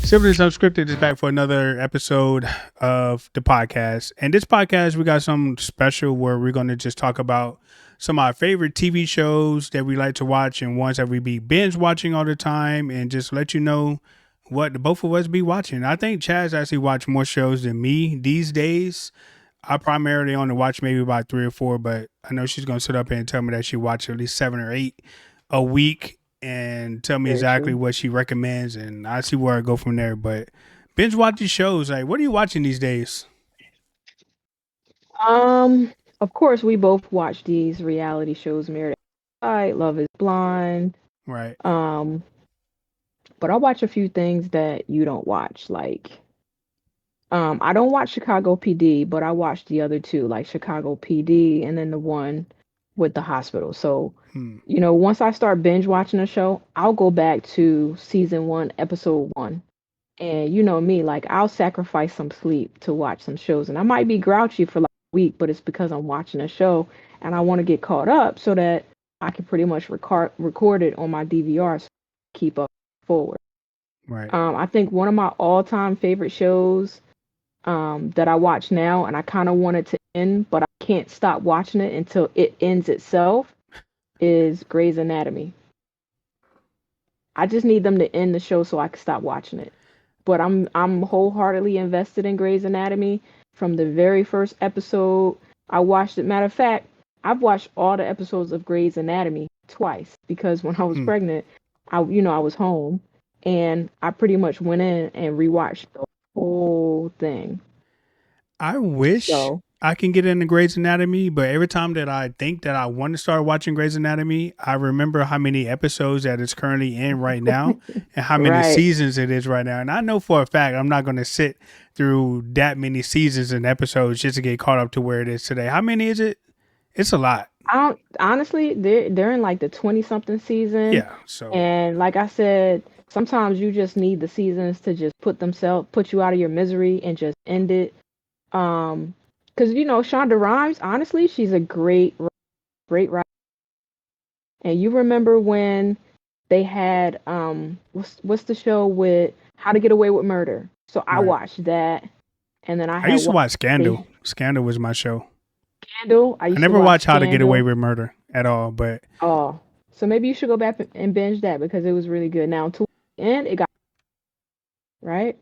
Siblings Unscripted is back for another episode of the podcast. And this podcast, we got something special where we're going to just talk about some of our favorite TV shows that we like to watch and ones that we be binge watching all the time and just let you know what the both of us be watching. I think Chaz actually watch more shows than me these days. I primarily only watch maybe about three or four, but I know she's going to sit up here and tell me that she watches at least seven or eight a week and tell me Very exactly true. what she recommends, and I see where I go from there. But binge watching shows, like, what are you watching these days? Um, of course, we both watch these reality shows, Married at Love is Blind. Right. Um, but I watch a few things that you don't watch. I don't watch Chicago PD, but I watch the other two, like Chicago PD and then the one with the hospital. So, Hmm. once I start binge watching a show, I'll go back to season one, episode one. And you know me, like I'll sacrifice some sleep to watch some shows. And I might be grouchy for like a week, but it's because I'm watching a show and I want to get caught up so that I can pretty much record it on my DVR so I keep up forward. Right. I think one of my all-time favorite shows that I watch now, and I kind of want it to end, but I can't stop watching it until it ends itself, is Grey's Anatomy. I just need them to end the show so I can stop watching it. But I'm wholeheartedly invested in Grey's Anatomy from the very first episode. I watched it. Matter of fact, I've watched all the episodes of Grey's Anatomy twice because when I was Hmm. pregnant, I was home and I pretty much went in and rewatched the whole thing. I wish So I can get into Grey's Anatomy, but every time that I think that I want to start watching Grey's Anatomy, I remember how many episodes that it's currently in right now and how many right. seasons it is right now. And I know for a fact I'm not going to sit through that many seasons and episodes just to get caught up to where it is today. How many is it? It's a lot. I don't honestly they're in like the 20 something season, Yeah. So, and like I said, sometimes you just need the seasons to just put you out of your misery and just end it. Because Shonda Rhimes, honestly, she's a great writer. And you remember when they had what's the show with How to Get Away with Murder? So I right. watched that, and then I I had used to watched watch they Scandal. Scandal was my show. Scandal. I I used to never watch watched How to Get Away Scandal. with Murder at all, but Oh, so maybe you should go back and binge that because it was really good. Now, to the end, it got right.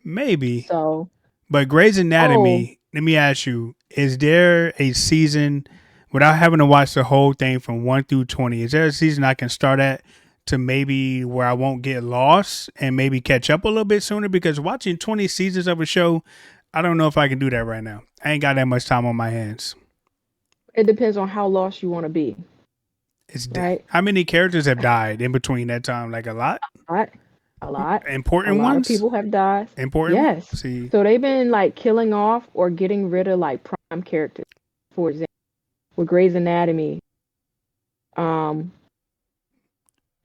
maybe. So, But Grey's oh, Anatomy, let me ask you, is there a season without having to watch the whole thing from 1 through 20? Is there a season I can start at to maybe where I won't get lost and maybe catch up a little bit sooner? Because watching 20 seasons of a show, I don't know if I can do that right now. I ain't got that much time on my hands. it depends on how lost you want to be, right? How many characters have died in between that time? Like a lot? A lot, a lot, a Important lot of ones? people have died. Important ones? Yes. See, So they've been like killing off or getting rid of like prime characters. For example, with Grey's Anatomy, um,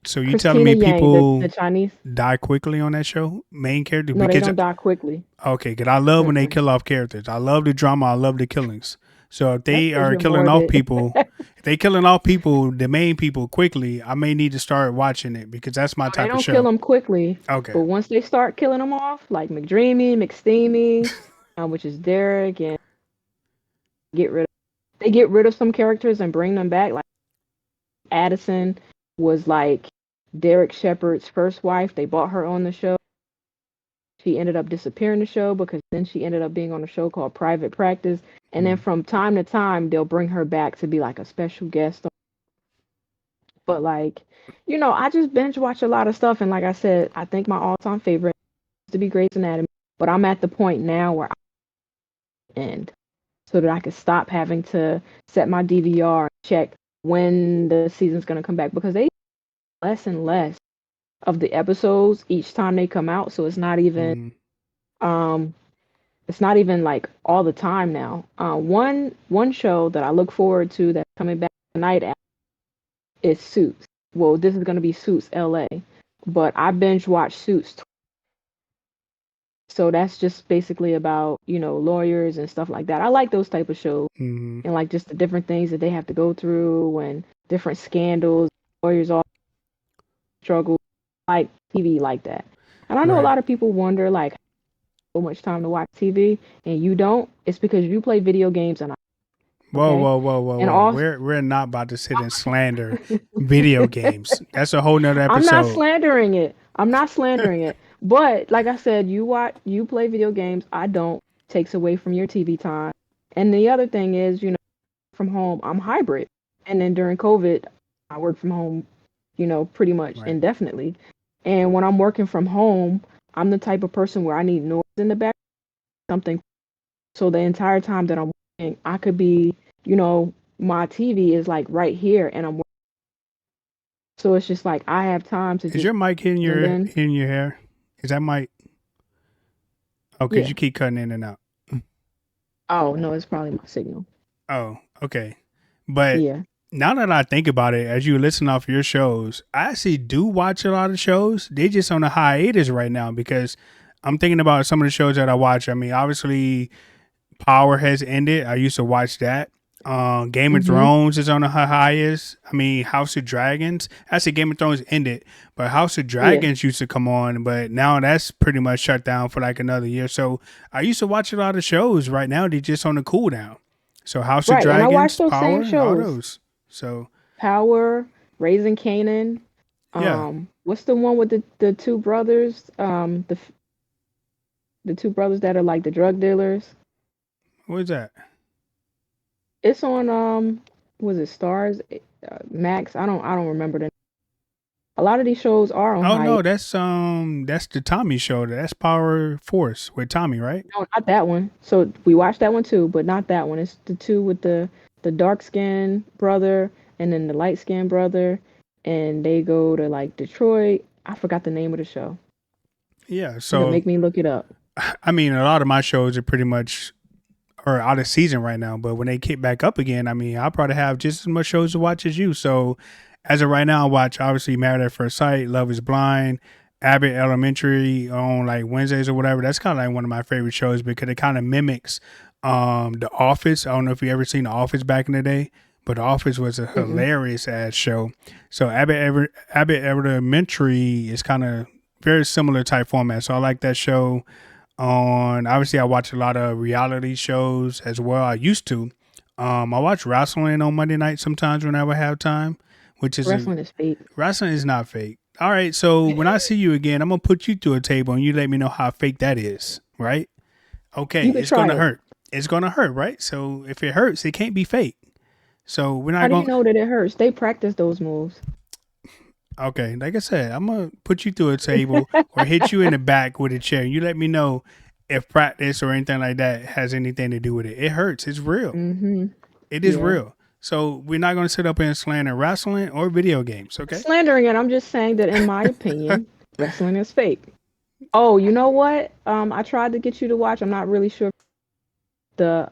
so you telling Christina me Yang, the people Chinese. die quickly on that show? Main character? No, they Because don't die quickly. okay, because I love when they Mm-mm. kill off characters. I love the drama. I love the killings. So if That's they because are you're killing off morbid. people, if they killing off people, the main people quickly, I may need to start watching it because that's my No, they type of don't kill show. them quickly, Okay. but once they start killing them off, like McDreamy, McSteamy, which is Derek, and get rid of, they get rid of some characters and bring them back. Like Addison was like Derek Shepard's first wife. They bought her on the show. She ended up disappearing the show because then she ended up being on a show called Private Practice. And then Mm. from time to time, they'll bring her back to be like a special guest. But like, I just binge watch a lot of stuff. And like I said, I think my all-time favorite to be Grey's Anatomy, but I'm at the point now where I end so that I can stop having to set my DVR and check when the season's gonna come back because they less and less of the episodes each time they come out. So Mm. um it's not even like all the time now. One show that I look forward to that's coming back tonight is Suits. Well, this is gonna be Suits LA, but I binge watch Suits. So that's just basically about, lawyers and stuff like that. I like those type of shows Mm. and like just the different things that they have to go through and different scandals, lawyers all struggle like TV like that. And I know a Right. lot of people wonder like so much time to watch TV and you don't. It's because you play video games and I Whoa, okay. whoa, whoa, whoa, And whoa. also, We're not about to sit and slander video games. That's a whole nother I'm not episode. slandering it. I'm not slandering it. But like I said, you play video games. I don't. Takes away from your TV time. And the other thing is, from home, I'm hybrid. And then during COVID, I work from home, pretty much Right. indefinitely. And when I'm working from home, I'm the type of person where I need noise in the back, something. So the entire time that I'm working, I could be, my TV is like right here and I'm working. So it's just like I have time to Is just, your mic and then, hitting your hair? Is that mic? Oh, because yeah. you keep cutting in and out. Oh, no, it's probably my signal. Oh, okay. But Yeah. now that I think about it, as you listen off your shows, I actually do watch a lot of shows. They just on a hiatus right now because I'm thinking about some of the shows that I watch. I mean, obviously Power has ended. I used to watch that. Game of Mm-hmm. Thrones is on the highest. I mean, House of Dragons. Actually, Game of Thrones ended, but House of Yeah. Dragons used to come on, but now that's pretty much shut down for like another year. So I used to watch a lot of shows. Right now, they're just on the cool down. So House of Right. And I watch Dragons, those same Power, all shows. those. So Power, Raising Canaan. yeah, What's the one with the two brothers? The two brothers that are like the drug dealers. what is that? It's on was it Stars, Max? I don't remember the. A lot of these shows are on Oh high. no, that's the Tommy show. That's Power Force with Tommy, right? No, not that one. So we watched that one too, but not that one. It's the two with the dark skinned brother and then the light skinned brother, and they go to like Detroit. I forgot the name of the show. Yeah. You know, So make me look it up. I mean, a lot of my shows are pretty much are out of season right now. But when they kick back up again, I mean, I'll probably have just as much shows to watch as you. So as of right now, I watch obviously Married at First Sight, Love Is Blind, Abbott Elementary on like Wednesdays or whatever. That's kind of like one of my favorite shows because it kind of mimics The Office. I don't know if you ever seen The Office back in the day, but The Office was a Mm-mm. hilarious ass show. So Abbott Elementary is kind of very similar type format. So I like that show. On obviously I watch a lot of reality shows as well. I used to. I watch wrestling on Monday night sometimes whenever I have time, which is a Wrestling is fake. wrestling is not fake. All right, so when I see you again, I'm gonna put you through a table and you let me know how fake that is, right? Okay, You could it's try gonna it. hurt. It's gonna hurt, right? So if it hurts, it can't be fake. So we're How not do you gonna. know that it hurts? They practice those moves. Okay, like I said, I'm gonna put you through a table or hit you in the back with a chair. You let me know if practice or anything like that has anything to do with it. It hurts. It's real. Mm-hmm. It is Yeah. real. So we're not gonna sit up and slander wrestling or video games. Okay. Slandering it. I'm just saying that in my opinion, wrestling is fake. Oh, you know what? I tried to get you to watch. I'm not really sure the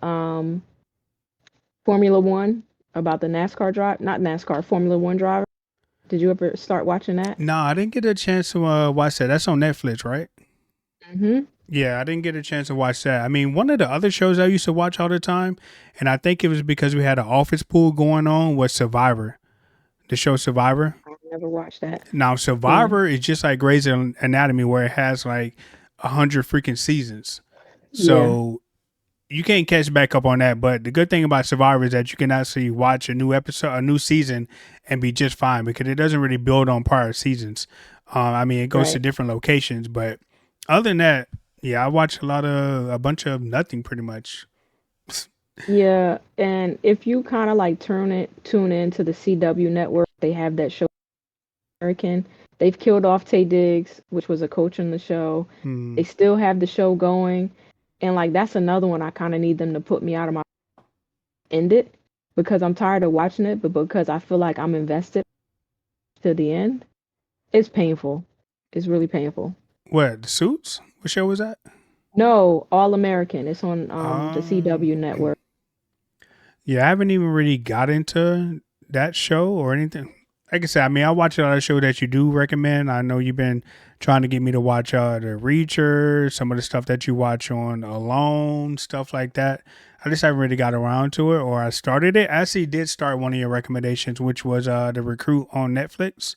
Formula One about the NASCAR drive, not NASCAR, Formula One driver. Did you ever start watching that? No, I didn't get a chance to watch that. That's on Netflix, right? Mm-hmm. Yeah, I didn't get a chance to watch that. I mean, one of the other shows I used to watch all the time, and I think it was because we had an office pool going on, was Survivor. The show Survivor. I never watched that. Now, Yeah. Survivor is just like Grey's Anatomy, where it has like 100 freaking seasons. Yeah. So you can't catch back up on that. But the good thing about Survivor is that you can actually watch a new episode, a new season, and be just fine because it doesn't really build on prior seasons. I mean, it goes to Right. different locations, but other than that, yeah, I watch a bunch of nothing pretty much. Yeah. And if you kind of like tune in to the CW network, they have that show American. They've killed off Tay Diggs, which was a coach in the show. Hmm. They still have the show going. And like that's another one I kind of need them to put me out of my end it because I'm tired of watching it, but because I feel like I'm invested to the end, it's painful. It's really painful. What, the Suits? What show was that? No, All American. It's on the Um, CW network. yeah, I haven't even really got into that show or anything. Like I said, I mean, I watch a lot of shows that you do recommend. I know you've been trying to get me to watch the Reacher, some of the stuff that you watch on Alone, stuff like that. I just haven't really got around to it, or I started it. I actually did start one of your recommendations, which was The Recruit on Netflix.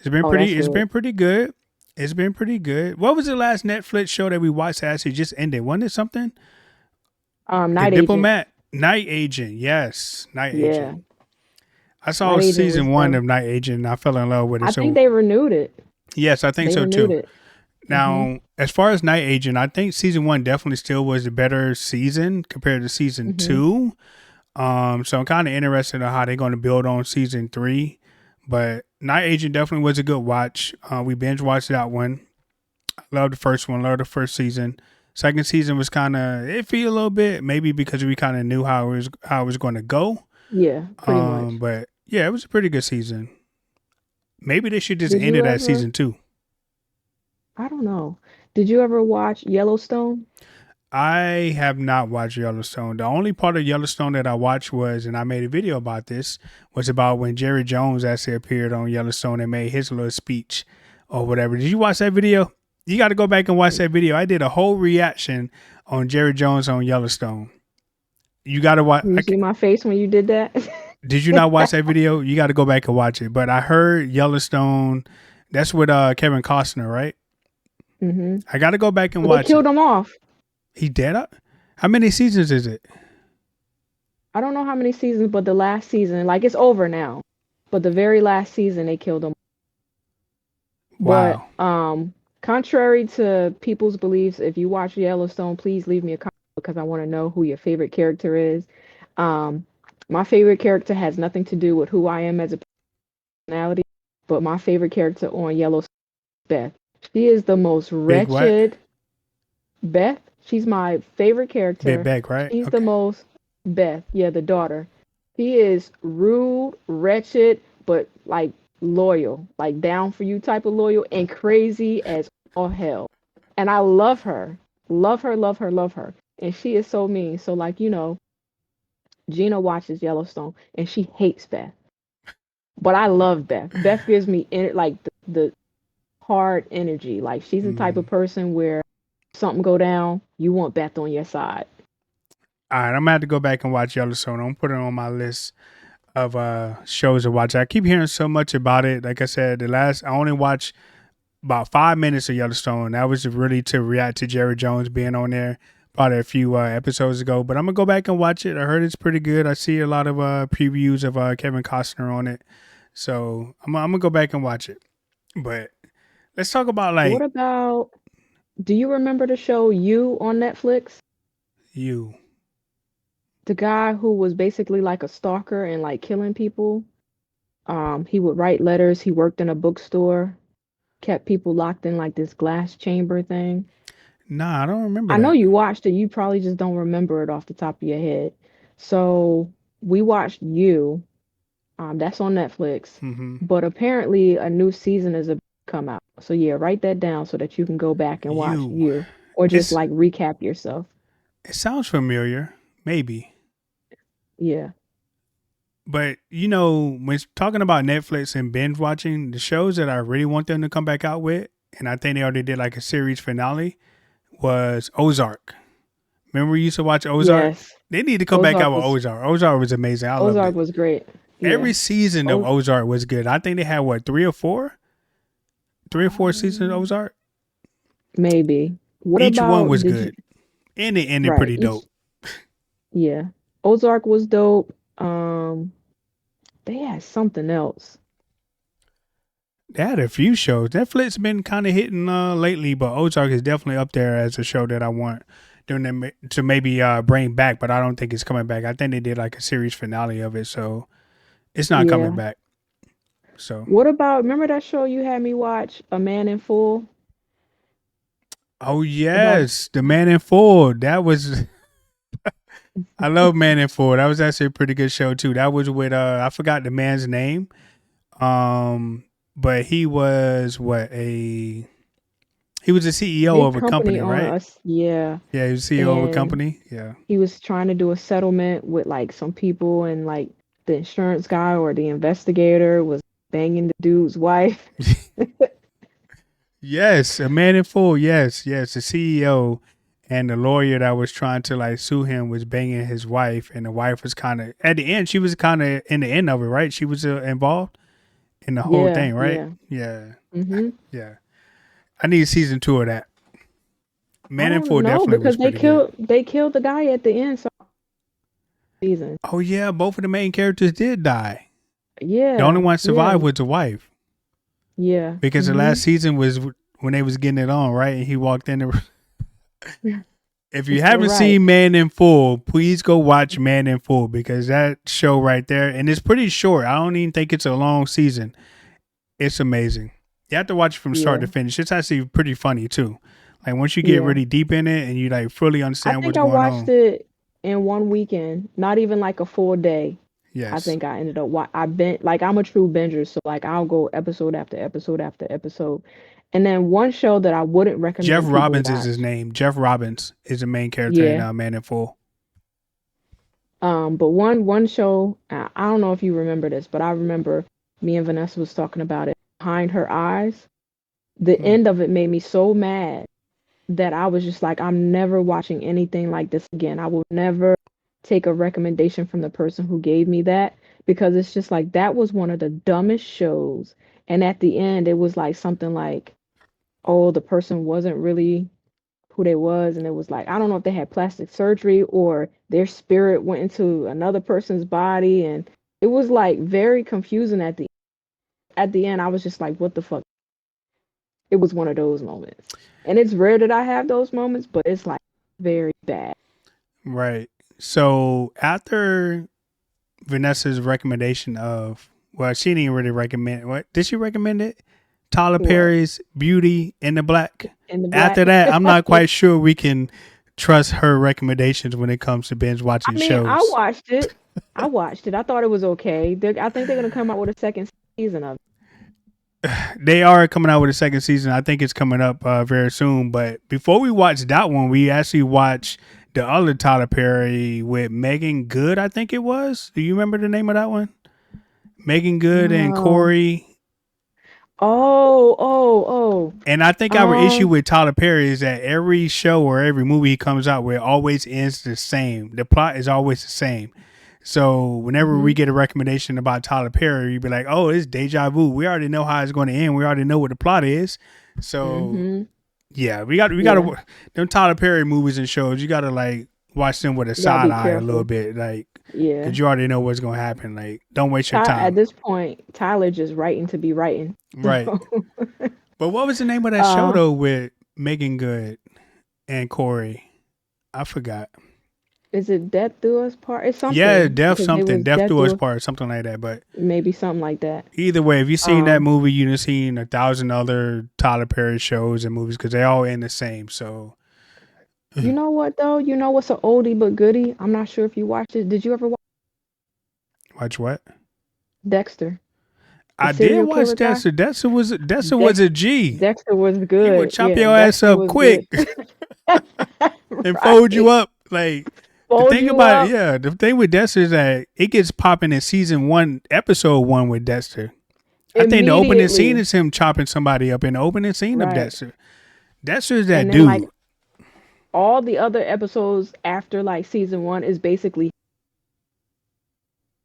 Oh, that's It's good. been pretty good. It's been pretty good. What was the last Netflix show that we watched that actually just ended? Wasn't it something? The Night Agent. Diplomat, Night Agent. Yes, Night Yeah, Agent. I saw Night Agent was season one dope. of Night Agent and I fell in love with it. I think So they renewed it. yes, I think They so renewed too. it. Hmm. Now, as far as Night Agent, I think season one definitely still was a better season compared to season Hmm. two. So I'm kind of interested in how they're going to build on season three. But Night Agent definitely was a good watch. We binge watched that one. Love the first one. Love the first season. Second season was kind of iffy a little bit, maybe because we kind of knew how it was going to go. Yeah, pretty much. But yeah, it was a pretty good season. Maybe they should just Did end you it at ever? season two. I don't know. Did you ever watch Yellowstone? I have not watched Yellowstone. The only part of Yellowstone that I watched was, and I made a video about this, was about when Jerry Jones actually appeared on Yellowstone and made his little speech or whatever. Did you watch that video? You got to go back and watch that video. I did a whole reaction on Jerry Jones on Yellowstone. You got to watch. You see my face when you did that? Did you not watch that video? You got to go back and watch it. But I heard Yellowstone. That's with Kevin Costner, right? Hmm. I got to go back and But they watch it. killed him off. He dead? How many seasons is it? I don't know how many seasons, but the last season, like it's over now. But the very last season, they killed him. But Wow. contrary to people's beliefs, if you watch Yellowstone, please leave me a comment because I want to know who your favorite character is. Um, my favorite character has nothing to do with who I am as a personality, but my favorite character on Yellowstone is Beth. She is the most Big what? wretched. Beth, she's my favorite Big character. Beck, right? She's the Okay. most Beth, yeah, the daughter. She is rude, wretched, but like loyal, like down for you type of loyal, and crazy as all hell. And I love her. Love her, love her, love her. And she is so mean. So like, Gina watches Yellowstone and she hates Beth. But I love Beth. Beth gives me like the hard energy. Like she's the type of Mm. person where something go down, you want Beth on your side. All right, I'm gonna have to go back and watch Yellowstone. I'm putting it on my list of shows to watch. I keep hearing so much about it. Like I said, I only watched about 5 minutes of Yellowstone. That was really to react to Jerry Jones being on there probably a few episodes ago. But I'm gonna go back and watch it. I heard it's pretty good. I see a lot of previews of Kevin Costner on it, so I'm gonna go back and watch it. But let's talk about What like about, do you remember the show You on Netflix? you. The guy who was basically like a stalker and like killing people. He would write letters. He worked in a bookstore, kept people locked in like this glass chamber thing. Nah, I don't remember I know that. you watched it. You probably just don't remember it off the top of your head. So we watched You. That's on Netflix. Mm-hmm. But apparently a new season is about to come out. So yeah, write that down so that you can go back and watch You. You or just It's like recap yourself. it sounds familiar, maybe. Yeah. But when talking about Netflix and binge watching, the shows that I really want them to come back out with, and I think they already did like a series finale, was Ozark. Remember we used to watch Ozark? Yes. They need to come back Ozark out with was Ozark. Ozark was amazing. I loved Ozark it. was great. Every Yeah. season of Oh, Ozark was good. I think they had what, three or four seasons of um, Ozark. maybe. What Each one about was did you good, and it ended right, pretty each dope. yeah. Ozark was dope. They had something else. They had a few shows. Netflix been kind of hitting lately, but Ozark is definitely up there as a show that I want them to maybe bring back. But I don't think it's coming back. I think they did like a series finale of it, so it's not coming Yeah. back. So, What about remember that show you had me watch, A Man in Full? oh About yes, the Man in Full. That was I love Man in Full. That was actually a pretty good show too. That was with I forgot the man's name. Um, but he was he was the CEO big of a company company, on right? us. Yeah. Yeah, he was CEO of a And company. Yeah. he was trying to do a settlement with like some people and like the insurance guy or the investigator was banging the dude's wife. Yes, a man in full. Yes, yes. The CEO and the lawyer that was trying to like sue him was banging his wife, and the wife was kind of at the end. She was kind of in the end of it, right? She was involved in the whole Yeah, thing, right? yeah. Yeah, Mhm. yeah. I need season 2 of that. I Man in don't Full know definitely was because pretty good. they killed the guy at the end. So season. Oh yeah, both of the main characters did die. The only Yeah, one yeah, survived was the wife yeah. because the last season was when they was getting it on, right? And he walked in. If you So haven't right. seen Man in Full, please go watch Man in Full because that show right there, and it's pretty short. I don't even think it's a long season. It's amazing. You have to watch it from start Yeah, to finish. It's actually pretty funny too. Like once you get yeah. really deep in it and you like fully I understand think what's I going watched on. it in one weekend, not even like a full day. I Yes. think I ended up I've been like I'm a true binger, so like I'll go episode after episode after episode. And then one show that I wouldn't Jeff recommend people Robbins is his watch. name. Jeff Robbins is the main character in Yeah. Man in Full. But one show, I don't know if you remember this, but I remember me and Vanessa was talking about it. Behind Her Eyes, the Hmm. end of it made me so mad that I was just like, I'm never watching anything like this again. I will never take a recommendation from the person who gave me that because it's just like that was one of the dumbest shows. And at the end, it was like something like, oh, the person wasn't really who they was, and it was like I don't know if they had plastic surgery or their spirit went into another person's body, and it was like very confusing at the end. I was just like, what the fuck? It was one of those moments, and it's rare that I have those moments, but it's like very bad. Right. So after Vanessa's recommendation of, well, she didn't really recommend, what did she recommend it? Tyler What Perry's Beauty in the Black. in the black? After that, I'm not quite sure we can trust her recommendations when it comes to binge I watching mean, I shows. watched it. I watched it. I thought it was okay. I think they're gonna come out with a second season of it. They are coming out with a second season. I think it's coming up very soon. But before we watch that one, we actually watched the other Tyler Perry with Megan Good, I think it was. Do you remember the name of that one? Megan Good and No. Corey. Oh. And I think our issue with Tyler Perry is that every show or every movie he comes out with always ends the same. The plot is always the same. So whenever we Mhm. get a recommendation about Tyler Perry, you'd be like, "Oh, it's deja vu. We already know how it's going to end. We already know what the plot is." So Mhm. yeah, we got to Yeah. them Tyler Perry movies and shows. You got to like watch them with a You gotta side be eye a little careful. bit, like Yeah. because you already know what's going to happen. Like, don't waste your At time. this point, Tyler just writing to be writing. Right. So, But what was the name of that show uh, though with Megan Good and Corey? I forgot. is it Death Do Us Part? It's Yeah, something Death because they something, was Death Death Do Us Do Us, Part, something like that. But maybe something like that. either way, if you've seen that Um, movie, you've seen 1,000 other Tyler Perry shows and movies because they all end the same. So you know what though? You know what's an oldie but goodie? I'm not sure if you watched it. Did you ever watch watch what? Dexter, the I did serial watch killer guy? Dexter. Dexter was Dex a G. Dexter was He would good. chop Yeah, your ass Dexter up was quick good. and fold you Right. up. Like the Fold thing you about up yeah, the thing with Dexter is that it gets popping in season 1, episode 1 with Dexter. I think the opening scene immediately. is him chopping somebody up in the opening scene of Right. Dexter. Dexter's that And then like dude. all the other episodes after like season one is basically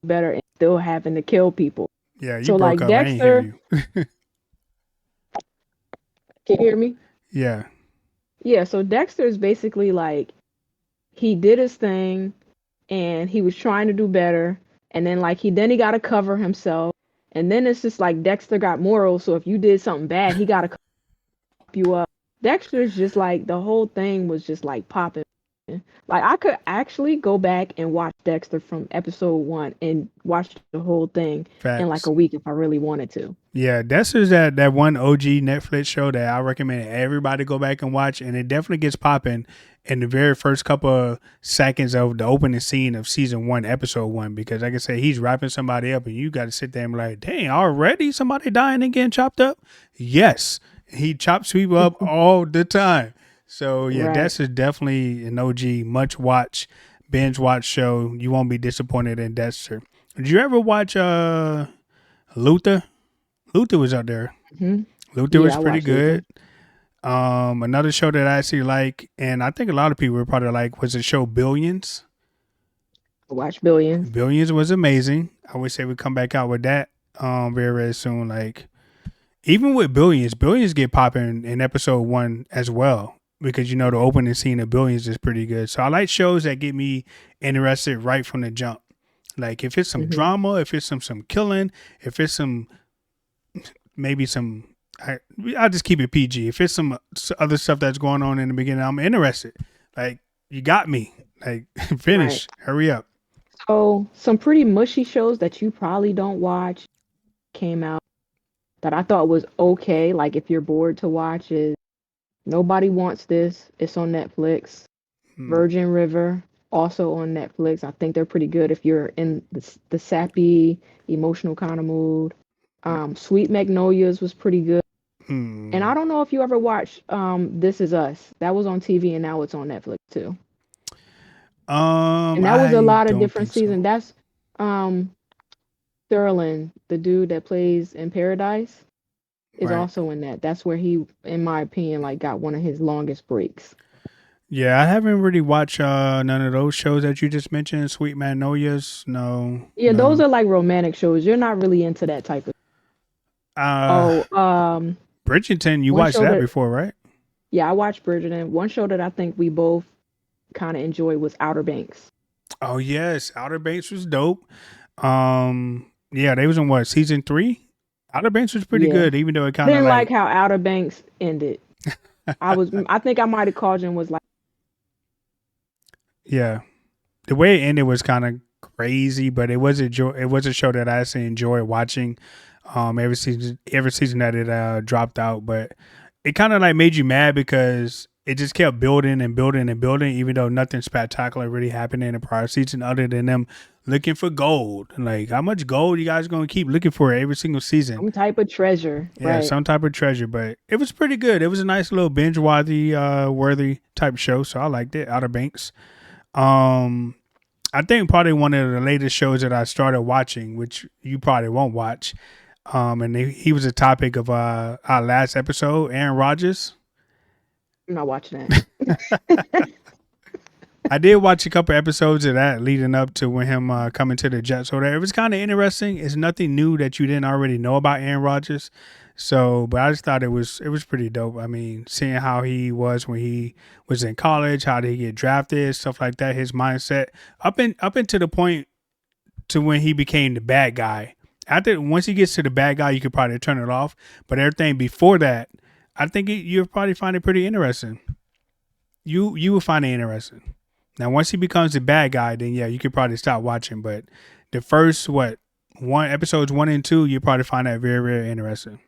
better and still having to kill people. Yeah, you So broke like up. I ain't hear Dexter, you. can you hear me? Yeah. Yeah, so Dexter is basically like he did his thing and he was trying to do better and then like he got to cover himself and then it's just like Dexter got morals so if you did something bad he got to you up. Dexter's just like the whole thing was just like popping. Like I could actually go back and watch Dexter from episode one and watch the whole thing in like Facts. a week if I really wanted to. Yeah, Dexter's that one OG Netflix show that I recommend everybody go back and watch, and it definitely gets popping in the very first couple of seconds of the opening scene of season 1, episode 1. Because like I said, he's wrapping somebody up, and you got to sit there and be like, "Dang, already somebody dying and getting chopped up?" Yes, he chops people up all the time. So yeah, Right. Dexter's definitely an OG, much watch, binge watch show. You won't be disappointed in Dexter. Did you ever watch Luther? Luther was out there. Hmm. Luther Yeah, was I pretty watched Luther. good. Another show that I actually like, and I think a lot of people were probably like, was the show Billions. I watched Billions. Billions was amazing. I wish they would come back out with that very very soon. Like Even with Billions get popping in episode 1 as well, because the opening scene of Billions is pretty good. So I like shows that get me interested right from the jump. Like if it's some Hmm. drama, if it's some killing, if it's some maybe some I, I'll just keep it PG. If it's some other stuff that's going on in the beginning, I'm interested. Like you got me. Like Right. finish. Hurry up. So some pretty mushy shows that you probably don't watch came out that I thought was okay. Like if you're bored to watch is Nobody Wants This. It's on Netflix. Hmm. Virgin River, also on Netflix. I think they're pretty good if you're in the sappy, emotional kind of mood. Sweet Magnolias was pretty good. And Hmm. I don't know if you ever watched This Is Us. That was on TV and now it's on Netflix too. And that was a I lot of don't different think so. seasons. That's um Sterling, the dude that plays in Paradise, is Right. also in that. That's where he, in my opinion, like got one of his longest breaks. Yeah, I haven't really watched none of those shows that you just mentioned. Sweet Magnolias, no, Yeah, those no. are like romantic shows. You're not really into that type of. Uh, Oh, Bridgerton, you one watched show that that, before, right? yeah, I watched Bridgerton. One show that I think we both kind of enjoyed was Outer Banks. Oh yes, Outer Banks was dope. Yeah, they was in what season 3. Outer Banks was pretty Yeah, good, even though it I kind of didn't like like, how Outer Banks ended. I think I might have called you and was like, yeah, the way it ended was kind of crazy, but it was it was a show that I actually enjoyed watching. Every season that it dropped out, but it kind of like made you mad because it just kept building and building and building, even though nothing spectacular really happened in the prior season other than them looking for gold. Like, how much gold you guys gonna keep looking for every single season? some type of treasure, Yeah, right? some type of treasure, but it was pretty good. It was a nice little worthy type show, so I liked it. Outer Banks. Um, I think probably one of the latest shows that I started watching, which you probably won't watch. And he was a topic of our last episode, Aaron Rodgers. I'm not watching I did watch a couple episodes of that leading up to when him coming to the Jets. So that it was kind of interesting. It's nothing new that you didn't already know about Aaron Rodgers. So, but I just thought it was pretty dope. I mean, seeing how he was when he was in college, how did he get drafted, stuff like that, his mindset up into the point to when he became the bad guy. After once he gets to the bad guy, you could probably turn it off. But everything before that, I think you'll probably find it pretty interesting. You will find it interesting. Now, once he becomes the bad guy, then yeah, you could probably stop watching. But the first one episodes 1 and 2, you probably find that very very interesting.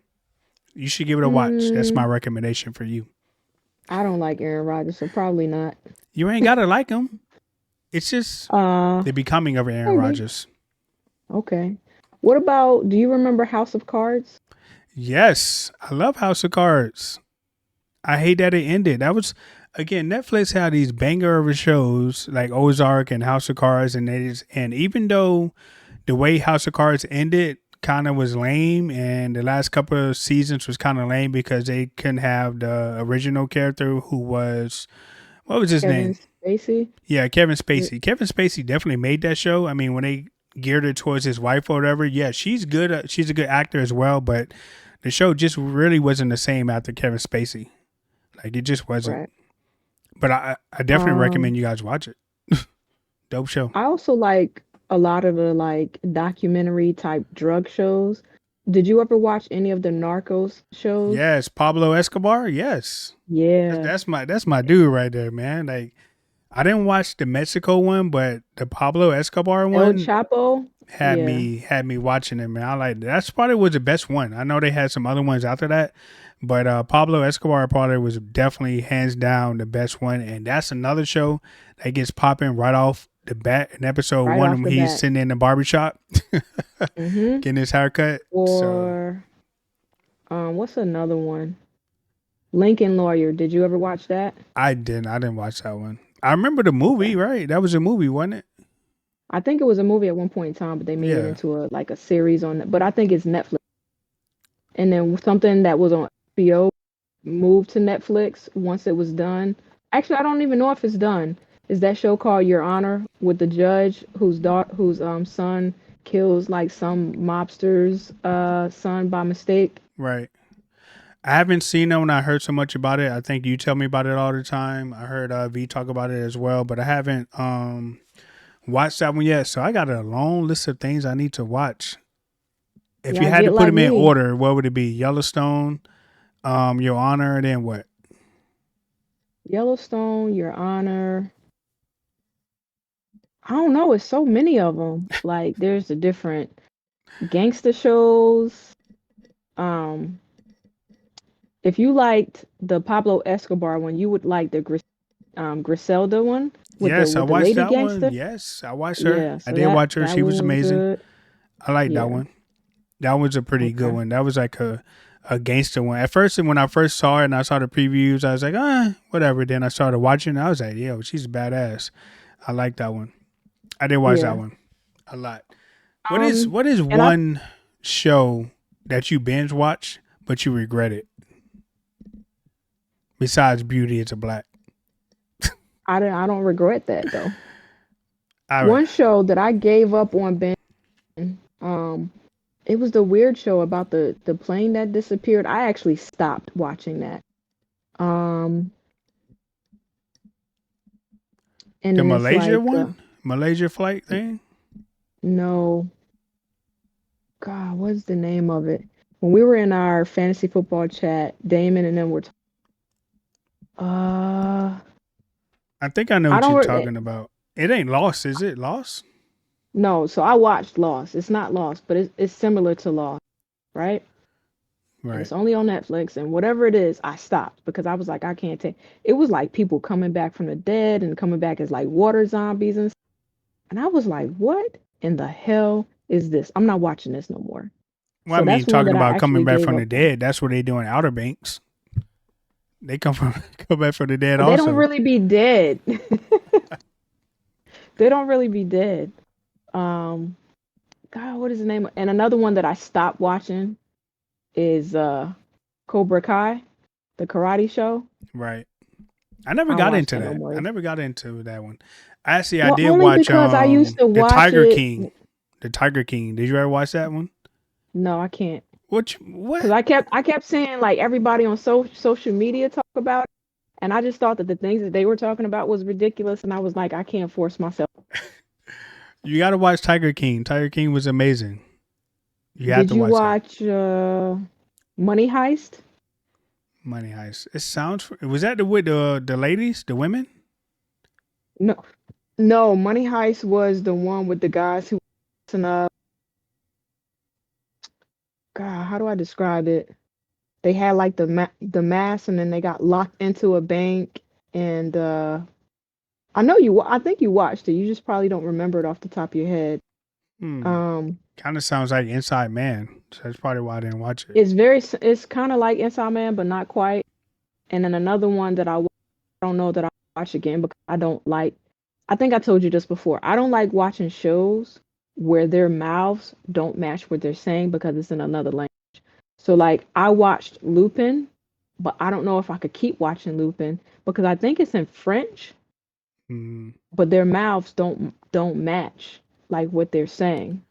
You should give it a watch. That's my that. recommendation for you. I don't like Aaron Rodgers, so probably not. You ain't gotta like him. It's just Uh, the becoming of Aaron Maybe. Rodgers. Okay. What about? Do you remember House of Cards? Yes, I love House of Cards. I hate that it ended. That was again Netflix had these banger of shows like Ozark and House of Cards, and even though the way House of Cards ended kind of was lame, and the last couple of seasons was kind of lame because they couldn't have the original character who was what was his Kevin name? Spacey. Yeah, Kevin Yeah, Spacey. Kevin Spacey definitely made that show. I mean, when they geared it towards his wife or whatever, yeah, she's good. She's a good actor as well, but the show just really wasn't the same after Kevin Spacey. Like it just wasn't. right. But I definitely Um, recommend you guys watch it. Dope show. I also like a lot of the like documentary type drug shows. Did you ever watch any of the Narcos shows? Yes, Pablo Escobar. Yes, Yeah. that's my dude right there, man. Like I didn't watch the Mexico one, but the Pablo Escobar El one Chapo? had Yeah, me watching it, man. I like that's probably was the best one. I know they had some other ones after that, but Pablo Escobar probably was definitely hands down the best one. And that's another show that gets popping right off the bat in episode right one off when the he's bat. sitting in the barbershop Mm-hmm. getting his haircut. So Or what's another one? Lincoln Lawyer. Did you ever watch that? I didn't watch that one. I remember the movie, Okay. right? That was a movie, wasn't it? I think it was a movie at one point in time, but they made it Yeah. into a like a series on. But I think it's Netflix. And then something that was on HBO moved to Netflix once it was done. Actually, I don't even know if it's done. Is that show called Your Honor with the judge whose son kills like some mobster's son by mistake? Right. I haven't seen it when I heard so much about it. I think you tell me about it all the time. I heard V talk about it as well, but I haven't watched that one yet. So I got a long list of things I need to watch. If you Yeah, had to get put like them in me. order, what would it be? Yellowstone, Your Honor, and then what? Yellowstone, Your Honor. I don't know. It's so many of them. Like there's the different gangster shows. Um, if you liked the Pablo Escobar one, you would like the Griselda one Yes, I with the watched lady that one. gangster. Yes, I watched her. Yeah, I so did watch her. that She was one was amazing. good. I like that Yeah. one. That was a pretty good Okay. one. That was like a gangster one. At first, when I first saw it and I saw the previews, I was like, whatever. Then I started watching. I was like, yo, she's badass. I like that one. I did watch that Yeah. one a lot. Um, What is and I one show that you binge watch but you regret it besides Beauty is a Black? I don't regret that though. I One show that I gave up on um, it was the weird show about the plane that disappeared. I actually stopped watching that. Um, and the then it's Malaysia like one, Malaysia flight thing. no, God, what's the name of it? When we were in our fantasy football chat, Damon and them were uh, I think I know I what you're don't talking about. It ain't Lost, is it? Lost? no. So I watched Lost. It's not Lost, but it's similar to Lost, right? And Right. it's only on Netflix. And whatever it is, I stopped because I was like, I can't take. It was like people coming back from the dead and coming back as like water zombies and I was like, what in the hell is this? I'm not watching this no more. Well, I So mean, that's one talking that I about coming actually back gave from up the on. dead, that's what they do in Outer Banks. They come from come back from the dead But they don't also. really be dead. They don't really be dead. Um, God, what is the name? And another one that I stopped watching is Cobra Kai, the karate show. Right. I never I don't got watch into that no that. I more. never got into that one. Actually, I Well, did only watch because I used to the watch Tiger it. King. The Tiger King. Did you ever watch that one? No, I can't. What? Because I kept seeing like everybody on social media talk about it, and I just thought that the things that they were talking about was ridiculous, and I was like, I can't force myself. You got to watch Tiger King. Tiger King was amazing. You have Did to you watch that. watch Money Heist? Money Heist. It sounds. Was that the with the ladies, the women? No, no. Money Heist was the one with the guys who, and God, how do I describe it? They had like the mask, and then they got locked into a bank, and I know I think you watched it. You just probably don't remember it off the top of your head. Hmm. Um, Kind of sounds like Inside Man. So that's probably why I didn't watch it. it's kind of like Inside Man, but not quite. And then another one that I don't know that I watch again because I don't like. I think I told you this before. I don't like watching shows where their mouths don't match what they're saying because it's in another language. So like I watched Lupin, but I don't know if I could keep watching Lupin because I think it's in French, Hmm. but their mouths don't match like what they're saying.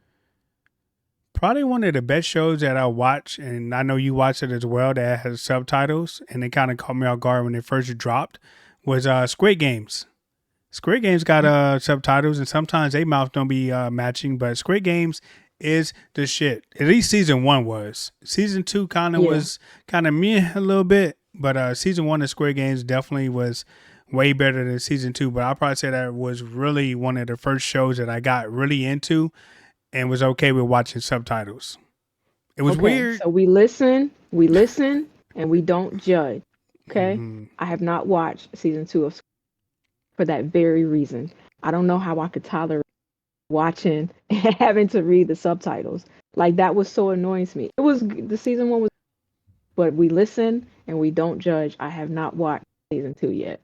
Probably one of the best shows that I watch, and I know you watch it as well. That has subtitles, and it kind of caught me off guard when it first dropped. Was Squid Games. Squid Games got subtitles, and sometimes they mouth don't be matching. But Squid Games is the shit. At least season one was. Season two kind of Yeah. was kind of meh a little bit, but season one of Squid Games definitely was way better than season two. But I'll probably say that was really one of the first shows that I got really into and was okay with watching subtitles. It was Okay. weird. So we listen, and we don't judge. Okay. Hmm. I have not watched season two of for that very reason. I don't know how I could tolerate watching and having to read the subtitles. Like that was so annoying to me. It was the season one was, but we listen and we don't judge. I have not watched season two yet.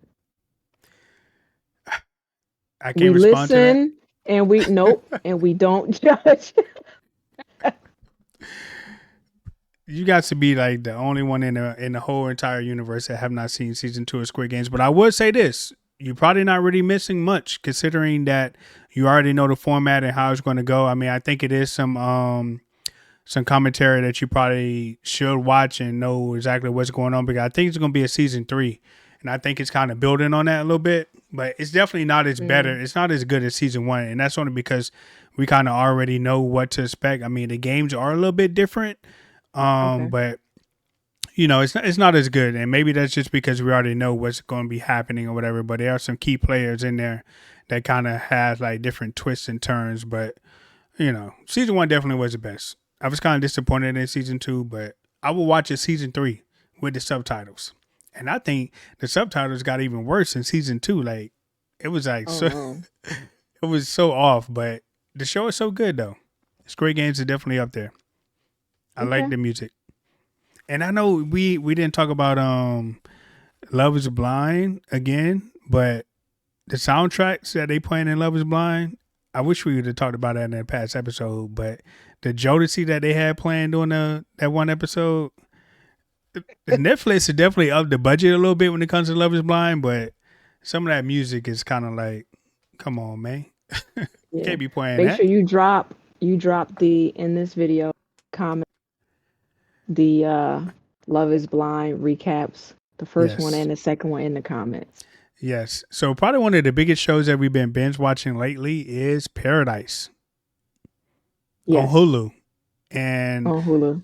I can't We respond to that. listen and we nope and we don't judge. You got to be like the only one in the whole entire universe that have not seen season two of Squid Games. But I would say this: you're probably not really missing much, considering that you already know the format and how it's going to go. I mean, I think it is some commentary that you probably should watch and know exactly what's going on. Because I think it's going to be a season 3, and I think it's kind of building on that a little bit. But it's definitely not as better. Mm, It's not as good as season 1, and that's only because we kind of already know what to expect. I mean, the games are a little bit different, okay. but it's not as good, and maybe that's just because we already know what's going to be happening or whatever. But there are some key players in there that kind of have like different twists and turns. But season 1 definitely was the best. I was kind of disappointed in season 2, but I will watch it season 3 with the subtitles. And I think the subtitles got even worse in season 2. Like it was like Oh so, no. it was so off. But the show is so good though. Squid Games is definitely up there. I like Okay. the music, and I know we didn't talk about Love Is Blind again, but the soundtracks that they playing in Love Is Blind, I wish we would have talked about that in the past episode. But the Jodeci that they had playing during that one episode, the Netflix is definitely up the budget a little bit when it comes to Love Is Blind, but some of that music is kind of like, come on, man, you Yeah. can't be playing Make that. sure you drop the in this video comment the Love is Blind recaps, the first one Yes, and the second one in the comments. yes. So probably one of the biggest shows that we've been binge watching lately is Paradise on Yes, Hulu. And on Hulu.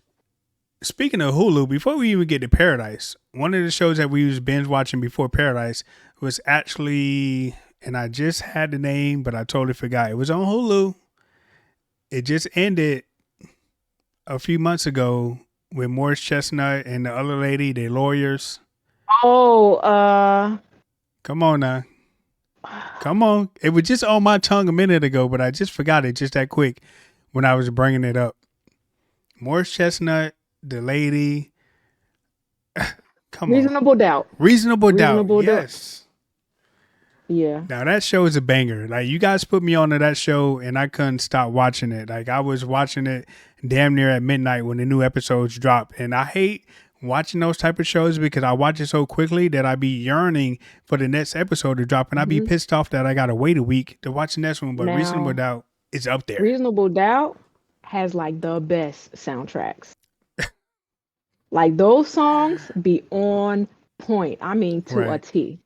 speaking of Hulu, before we even get to Paradise, one of the shows that we was binge watching before Paradise was actually, and I just had the name, but I totally forgot. It was on Hulu. It just ended a few months ago with Morris Chestnut and the other lady, they lawyers. Oh, Come on now. Come on. It was just on my tongue a minute ago, but I just forgot it just that quick when I was bringing it up. Morris Chestnut, the lady. Come on. Reasonable Doubt. Reasonable Doubt. Reasonable Doubt. Yes. Yeah. Now that show is a banger. Like you guys put me onto that show and I couldn't stop watching it. Like I was watching it damn near at midnight when the new episodes drop. And I hate watching those type of shows because I watch it so quickly that I be yearning for the next episode to drop, and I be hmm pissed off that I gotta wait a week to watch the next one. But Reasonable Now, Doubt is up there. Reasonable Doubt has like the best soundtracks. Like those songs be on point. I mean, to a Right. T.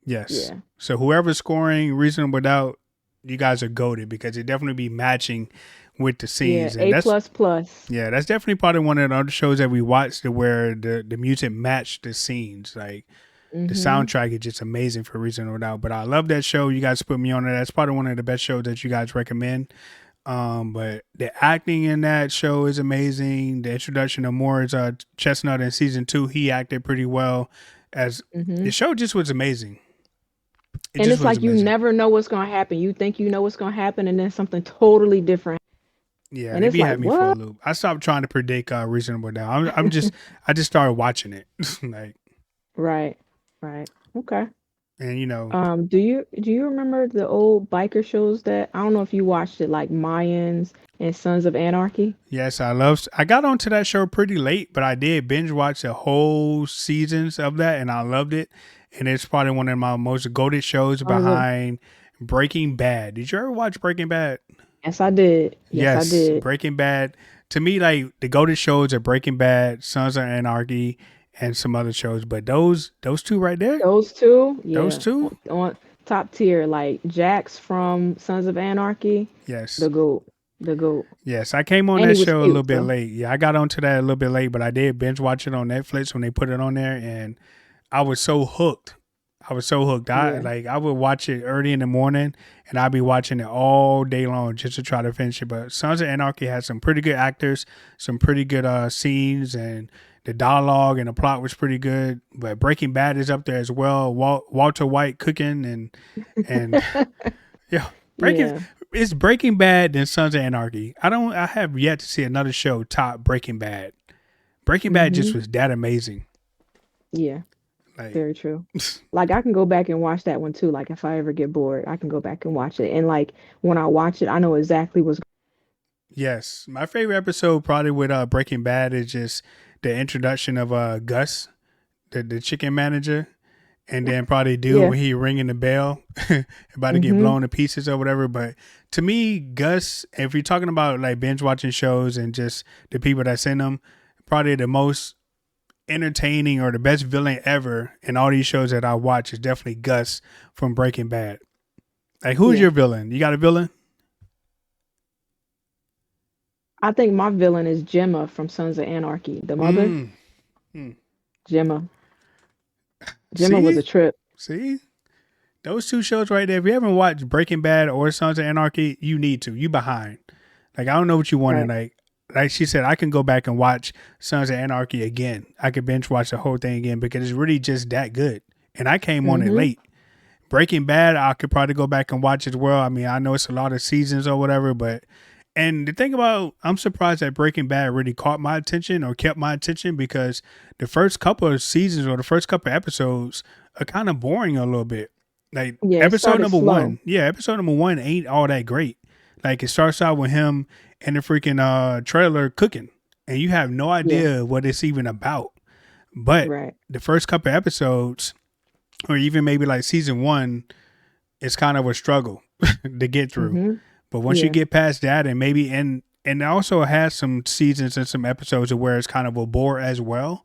Yes. Yeah. So whoever's scoring Reasonable Doubt, you guys are goaded because it definitely be matching with the Yeah. scenes. And A that's plus plus. yeah, that's definitely probably one of the other shows that we watched where the music matched the scenes. Like the hmm soundtrack is just amazing for Reasonable Doubt. But I love that show. You guys put me on it. That's probably one of the best shows that you guys recommend. But the acting in that show is amazing. The introduction of Morris Chestnut in season 2, he acted pretty well. As hmm the show just was amazing. It And just it's was like you amazing. never know what's gonna happen. You think you know what's gonna happen, and then something totally different. Yeah, And they it's be like, having me for a what? loop. I stopped trying to predict Reasonable Doubt. I just started watching it, like, Right. Right. Okay. and Do you remember the old biker shows that I don't know if you watched it, like Mayans and Sons of Anarchy? yes, I love. I got onto that show pretty late, but I did binge watch the whole seasons of that, and I loved it. And it's probably one of my most goated shows Sons of behind Breaking Bad. Did you ever watch Breaking Bad? Yes, I did. Yes, I Yes, did. Breaking Bad. To me, like the goated shows are Breaking Bad, Sons of Anarchy, and some other shows. But those two right there, Those two, those yeah, two, on top tier, like Jax from Sons of Anarchy, yes. the goat, the goat, Yes, I came on and he that was show a little cute. bit So, late. Yeah, I got onto that a little bit late, but I did binge watch it on Netflix when they put it on there, and I was so hooked. I was so hooked. I yeah, like I would watch it early in the morning, and I'd be watching it all day long just to try to finish it. But Sons of Anarchy has some pretty good actors, some pretty good scenes, and the dialogue and the plot was pretty good. But Breaking Bad is up there as well. Walter White cooking and yeah, Breaking yeah, it's Breaking Bad than Sons of Anarchy. I have yet to see another show top Breaking Bad. Breaking Bad just hmm was that amazing. yeah, Like very true. Like I can go back and watch that one too. Like if I ever get bored, I can go back and watch it. And like when I watch it, I know exactly what's. yes, my favorite episode probably with Breaking Bad is just the introduction of Gus, the chicken manager, and then probably do Yeah. when he ringing the bell, about to get Mhm. blown to pieces or whatever. But to me, Gus, if you're talking about like binge watching shows and just the people that send them, probably the most entertaining or the best villain ever in all these shows that I watch is definitely Gus from Breaking Bad. Like, who's Yeah. your villain? You got a villain? I think my villain is Gemma from Sons of Anarchy. The mother, Mm. Mm. Gemma. Gemma was See, a trip. see, those two shows right there. If you haven't watched Breaking Bad or Sons of Anarchy, you need to. You behind. Like, I don't know what you wanted. Right. Like she said, I can go back and watch Sons of Anarchy again. I could binge watch the whole thing again because it's really just that good. And I came on it Mhm. late. Breaking Bad, I could probably go back and watch as well. I mean, I know it's a lot of seasons or whatever, but and the thing about I'm surprised that Breaking Bad really caught my attention or kept my attention because the first couple of seasons or the first couple of episodes are kind of boring a little bit. Like Yeah, it episode started number slow. one, yeah, episode number one ain't all that great. Like it starts out with him in the freaking trailer cooking, and you have no Yeah. idea what it's even about. But Right. the first couple of episodes, or even maybe like season one, it's kind of a struggle to get through. Mhm. But once you Yeah. get past that, and maybe and it also has some seasons and some episodes of where it's kind of a bore as well.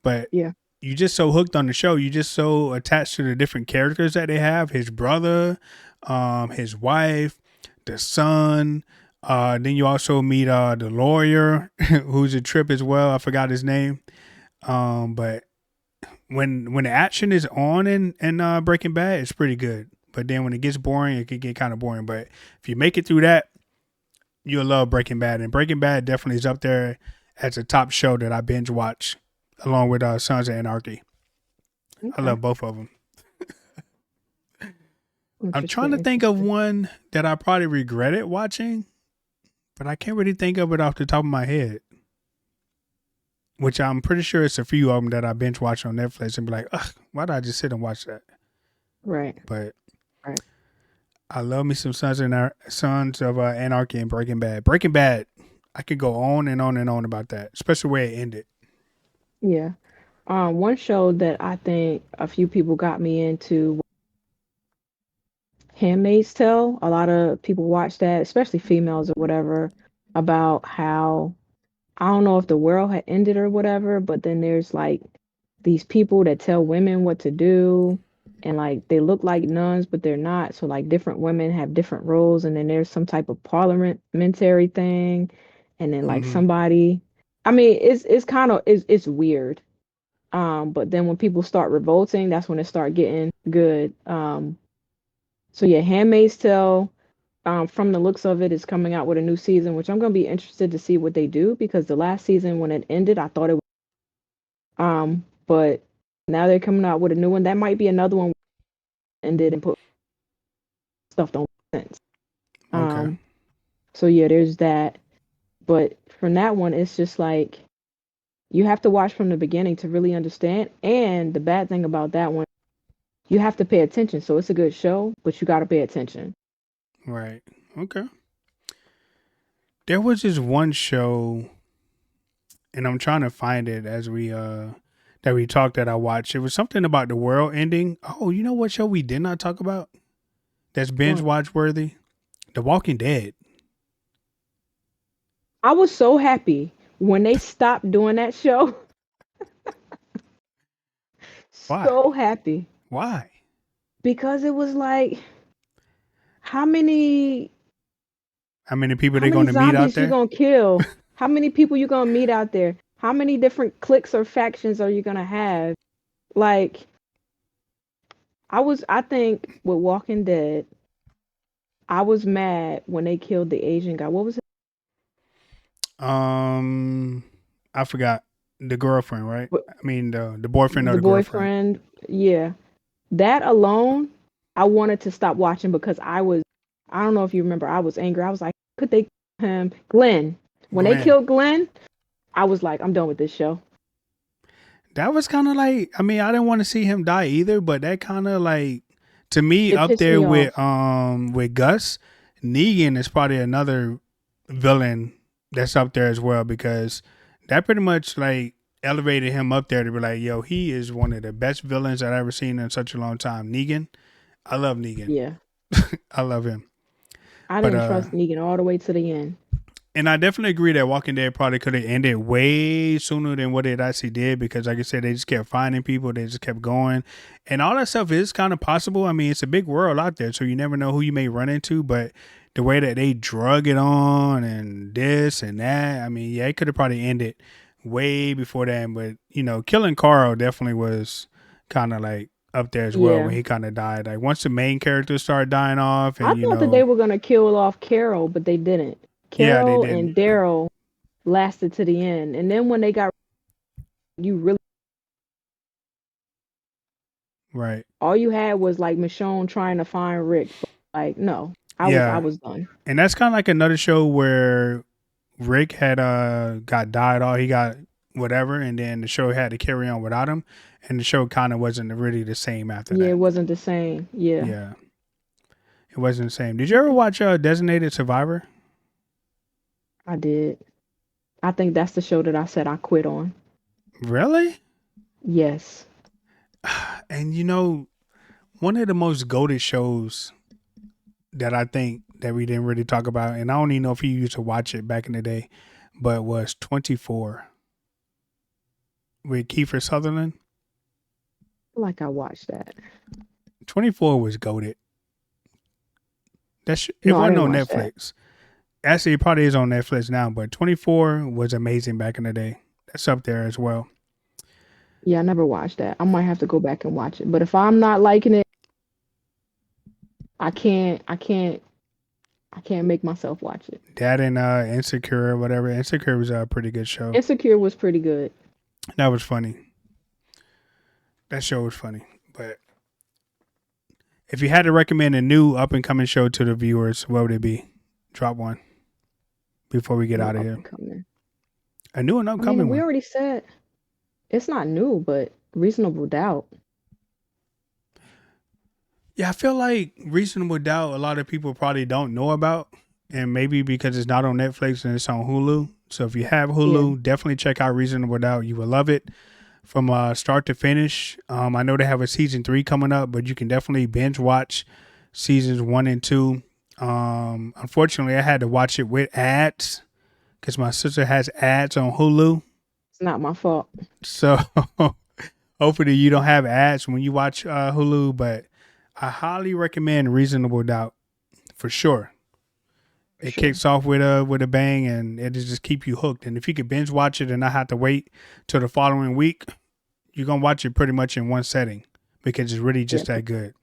But Yeah. you just so hooked on the show, you just so attached to the different characters that they have. His brother, his wife, the son. Then you also meet the lawyer, who's a trip as well. I forgot his name. But when the action is on in Breaking Bad, it's pretty good. But then when it gets boring, it can get kind of boring. But if you make it through that, you'll love Breaking Bad. And Breaking Bad definitely is up there as a top show that I binge watch, along with Sons of Anarchy. I Okay. love both of them. I'm trying Interesting. to think of Interesting. one that I probably regretted watching, but I can't really think of it off the top of my head. Which I'm pretty sure it's a few of them that I binge watch on Netflix and be like, ugh, why did I just sit and watch that? Right. But Right. I love me some Sons of Anarchy and Breaking Bad. Breaking Bad, I could go on and on and on about that, especially where it ended. Yeah. One show that I think a few people got me into, Handmaid's Tale. A lot of people watch that, especially females or whatever, about how I don't know if the world had ended or whatever, but then there's like these people that tell women what to do, and like they look like nuns, but they're not. So like different women have different roles, and then there's some type of parliamentary thing, and then like Mm-hmm. somebody. I mean, it's kind of it's weird. But then when people start revolting, that's when it start getting good. So yeah, Handmaid's Tale, from the looks of it, is coming out with a new season, which I'm gonna be interested to see what they do because the last season when it ended, I thought it was, but now they're coming out with a new one. That might be another one ended and put stuff don't make sense. Okay. Um, so yeah, there's that. But from that one, it's just like you have to watch from the beginning to really understand. And the bad thing about that one, you have to pay attention. So it's a good show, but you got to pay attention. Right. Okay. There was this one show, and I'm trying to find it as we that we talked that I watched. It was something about the world ending. Oh, you know what show we did not talk about? That's binge What? watch worthy. The Walking Dead. I was so happy when they stopped doing that show. Why? So happy Why? because it was like how many How many people how they many going to meet out zombies you there? gonna kill? How many people you gonna meet out there? How many different cliques or factions are you gonna have? Like I think with Walking Dead, I was mad when they killed the Asian guy. What was Um, I forgot the girlfriend, right? it? I mean the boyfriend or The the girlfriend. boyfriend? Yeah. That alone, I wanted to stop watching because I don't know if you remember, I was angry. I was like, could they kill him? Glenn. When they Glenn. killed Glenn, I was like, I'm done with this show. That was kind of like, I mean, I didn't want to see him die either, but that kind of like, to me, It up pissed there me off. with Gus, Negan is probably another villain that's up there as well because that pretty much like elevated him up there to be like, yo, he is one of the best villains I've ever seen in such a long time. Negan, I love Negan. Yeah. I love him. I But didn't trust Negan all the way to the end. and I definitely agree that Walking Dead probably could have ended way sooner than what it actually did because, like I said, they just kept finding people, they just kept going, and all that stuff is kind of possible. I mean, it's a big world out there, so you never know who you may run into. But the way that they drug it on and this and that, I mean, yeah, it could have probably ended way before that. But killing Carl definitely was kind of like up there as well when Yeah. he kind of died. Like once the main characters started dying off, I and thought that they were gonna kill off Carol, but they didn't. yeah, they Carol didn't. and Daryl lasted to the end, and then when they got you really Right. all you had was like Michonne trying to find Rick. But, like no, I Yeah. was done. And that's kind of like another show where Rick had got died off. He got whatever, and then the show had to carry on without him, and the show kind of wasn't really the same after Yeah, that. it wasn't the same. Yeah, Yeah, it wasn't the same. Did you ever watch Designated Survivor? I did. I think that's the show that I said I quit on. Really? Yes. And one of the most goated shows that I think that we didn't really talk about, and I don't even know if you used to watch it back in the day, but was 24 with Kiefer Sutherland. Like I watched that. 24 was goated. It No, I wasn't didn't on watch that. Netflix. Actually, it probably is on Netflix now, but 24 was amazing back in the day. That's up there as well. Yeah, I never watched that. I might have to go back and watch it. But if I'm not liking it, I can't make myself watch it. That and Insecure or whatever. Insecure was a pretty good show. Insecure was pretty good. That was funny. That show was funny. But if you had to recommend a new up and coming show to the viewers, what would it be? Drop one before we get New out of up here. and coming. A new and I mean, upcoming we one. already said it's not new, but Reasonable Doubt. Yeah, I feel like Reasonable Doubt a lot of people probably don't know about, and maybe because it's not on Netflix and it's on Hulu. So if you have Yeah, Hulu, definitely check out Reasonable Doubt. You will love it from start to finish. I know they have a season 3 coming up, but you can definitely binge watch seasons 1 and 2. Unfortunately, I had to watch it with ads because my sister has ads on Hulu. it's not my fault. So hopefully you don't have ads when you watch Hulu, but I highly recommend Reasonable Doubt for sure. For It sure. kicks off with a bang, and it just keep you hooked. And if you could binge watch it and not have to wait till the following week, you're gonna watch it pretty much in one setting because it's really Yeah, just that good.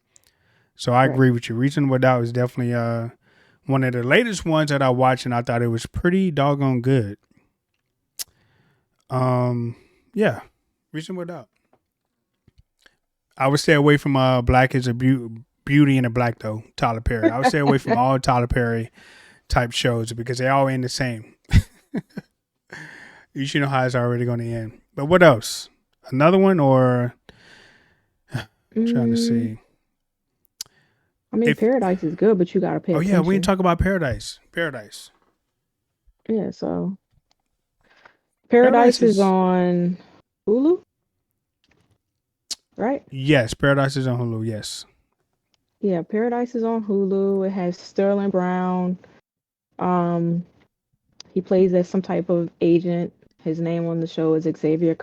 So I right. agree with you. Reasonable Doubt is definitely one of the latest ones that I watched, and I thought it was pretty doggone good. Yeah, Reasonable Doubt. I would stay away from Black is a Beauty and the Black though. Tyler Perry. I would stay away from all Tyler Perry type shows because they all end the same. You should know how it's already going to end. But what else? Another one or trying to Mm, see I mean, if. Paradise is good, but you gotta pay Oh yeah, we didn't attention. talk about Paradise. Paradise. Yeah, so Paradise Paradise is is on Hulu, right? yes. Paradise is on Hulu. Yes. Yeah, Paradise is on Hulu. It has Sterling Brown. Um, he plays as some type of agent. His name on the show is Xavier.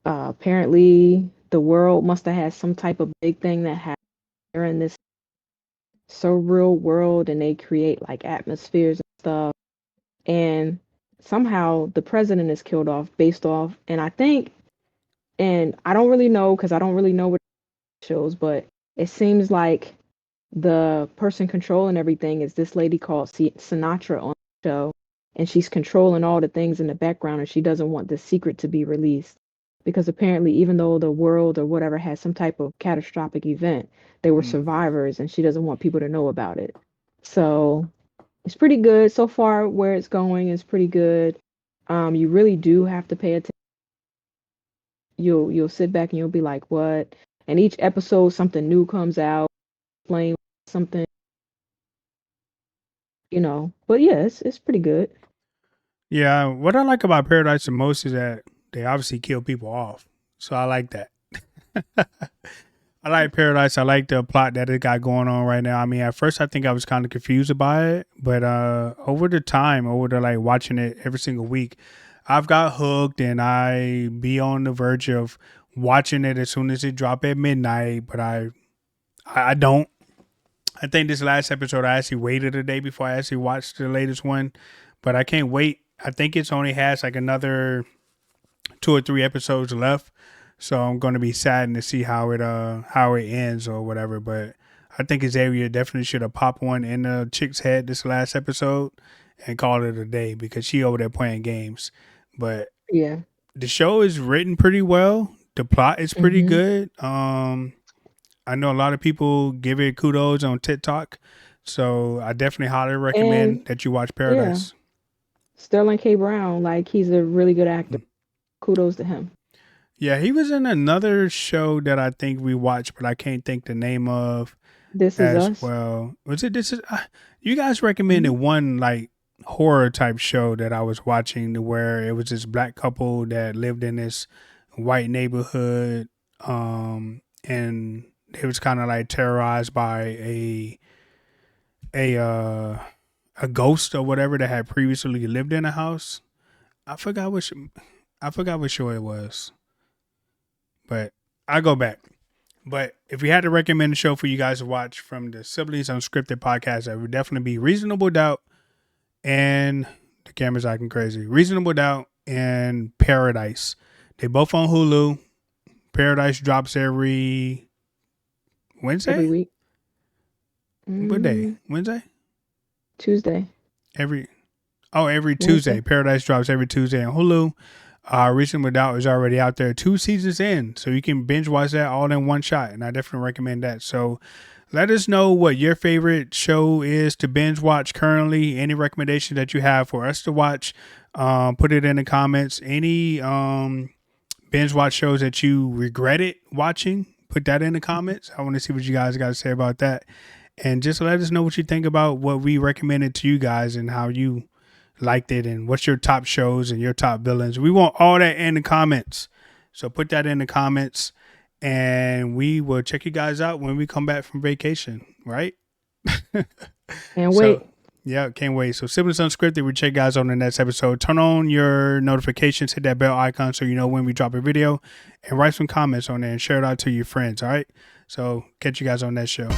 Apparently, the world must have had some type of big thing that happened in this surreal world, and they create like atmospheres and stuff. And somehow the president is killed off based off, and I think, and I don't really know because I don't really know what it shows, but it seems like the person controlling everything is this lady called Sinatra on the show, and she's controlling all the things in the background, and she doesn't want the secret to be released because apparently, even though the world or whatever had some type of catastrophic event, they were Mm. survivors, and she doesn't want people to know about it. So it's pretty good so far. Where it's going is pretty good. You really do have to pay attention. You'll sit back and you'll be like, "What?" And each episode, something new comes out, explain something. But yeah, it's pretty good. Yeah, what I like about Paradise the most is that they obviously kill people off. So I like that. I like Paradise. I like the plot that it got going on right now. I mean, at first I think I was kind of confused about it, but over the time, over the like watching it every single week, I've got hooked and I be on the verge of watching it as soon as it drop at midnight, but I don't. I think this last episode I actually waited a day before I actually watched the latest one, but I can't wait. I think it's only has like another 2 or 3 episodes left, so I'm going to be saddened to see how it ends or whatever. But I think Xavier definitely should have popped one in the chick's head this last episode and called it a day because she over there playing games. But Yeah. the show is written pretty well. The plot is pretty Hmm. good. I know a lot of people give it kudos on TikTok, so I definitely highly recommend And that you watch yeah, Paradise. Sterling K. Brown, like he's a really good actor. Kudos to him. Yeah, he was in another show that I think we watched, but I can't think the name of This Is as Us. well. Was it this is you guys recommended Hmm. one like horror type show that I was watching to where it was this black couple that lived in this white neighborhood and they was kind of like terrorized by a uh a ghost or whatever that had previously lived in a house. I forgot which I forgot what show it was, but I go back. But if we had to recommend a show for you guys to watch from the Siblings Unscripted podcast, that would definitely be Reasonable Doubt and the camera's acting crazy. Reasonable Doubt and Paradise. They both on Hulu. Paradise drops every Every Wednesday. week. What day? Mm, Wednesday. Tuesday. Every every Tuesday. Wednesday. Paradise drops every Tuesday on Hulu. Reasonable Doubt is already out there, 2 seasons in, so you can binge watch that all in one shot, and I definitely recommend that. So let us know what your favorite show is to binge watch currently. Any recommendations that you have for us to watch, put it in the comments. Any binge watch shows that you regretted watching, put that in the comments. I want to see what you guys got to say about that. And just let us know what you think about what we recommended to you guys and how you liked it and what's your top shows and your top villains. We want all that in the comments. So put that in the comments and we will check you guys out when we come back from vacation, right? And So wait. yeah, can't wait. So Siblings Unscripted, we check you guys on the next episode. Turn on your notifications, hit that bell icon so you know when we drop a video, and write some comments on there and share it out to your friends. All right. So catch you guys on that show.